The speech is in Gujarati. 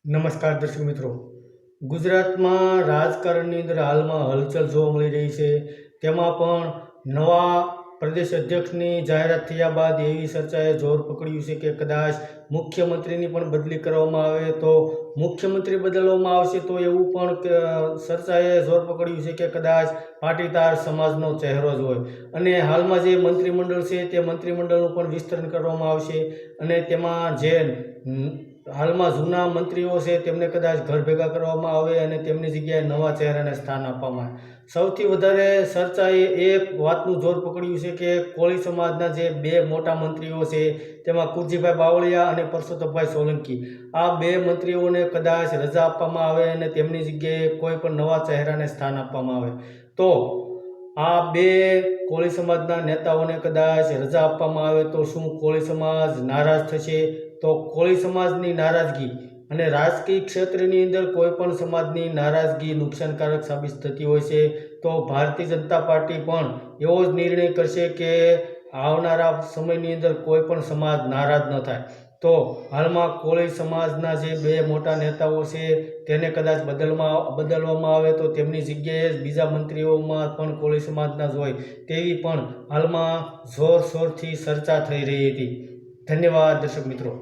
નમસ્કાર દર્શક મિત્રો, ગુજરાતમાં રાજકારણની અંદર હાલમાં હલચલ જોવા મળી રહી છે. તેમાં પણ નવા પ્રદેશ અધ્યક્ષની જાહેરાત થયા બાદ એવી ચર્ચાએ જોર પકડ્યું છે કે કદાચ મુખ્યમંત્રીની પણ બદલી કરવામાં આવે તો મુખ્યમંત્રી બદલવામાં આવશે તો એવું પણ ચર્ચાએ જોર પકડ્યું છે કે કદાચ પાટીદાર સમાજનો ચહેરો જ હોય. અને હાલમાં જે મંત્રીમંડળ છે તે મંત્રીમંડળનું પણ વિસ્તરણ કરવામાં આવશે અને તેમાં જે હાલમાં જૂના મંત્રીઓ છે તેમને કદાચ ઘર ભેગા કરવામાં આવે અને તેમની જગ્યાએ નવા ચહેરાને સ્થાન આપવામાં આવે. સૌથી વધારે ચર્ચાએ એ વાતનું જોર પકડ્યું છે કે કોળી સમાજના જે બે મોટા મંત્રીઓ છે તેમાં કુરજીભાઈ બાવળિયા અને પરસોત્તમભાઈ સોલંકી, આ બે મંત્રીઓને કદાચ રજા આપવામાં આવે અને તેમની જગ્યાએ કોઈ પણ નવા ચહેરાને સ્થાન આપવામાં આવે તો આ બે કોળી સમાજના નેતાઓને કદાચ રજા આપવામાં આવે તો શું કોળી સમાજ નારાજ થશે? તો કોળી સમાજની નારાજગી અને રાજકીય ક્ષેત્રની અંદર કોઈ પણ સમાજની નારાજગી નુકસાનકારક સાબિત થતી હોય છે. તો ભારતીય જનતા પાર્ટી પણ એવો જ નિર્ણય કરશે કે આવનારા સમયની અંદર કોઈ પણ સમાજ નારાજ ન થાય. તો હાલમાં કોળી સમાજના જે બે મોટા નેતાઓ છે તેને કદાચ બદલવામાં આવે તો તેમની જગ્યાએ જ બીજા મંત્રીઓમાં પણ કોળી સમાજના જ હોય તેવી પણ હાલમાં જોરશોરથી ચર્ચા થઈ રહી હતી. ધન્યવાદ દર્શક મિત્રો.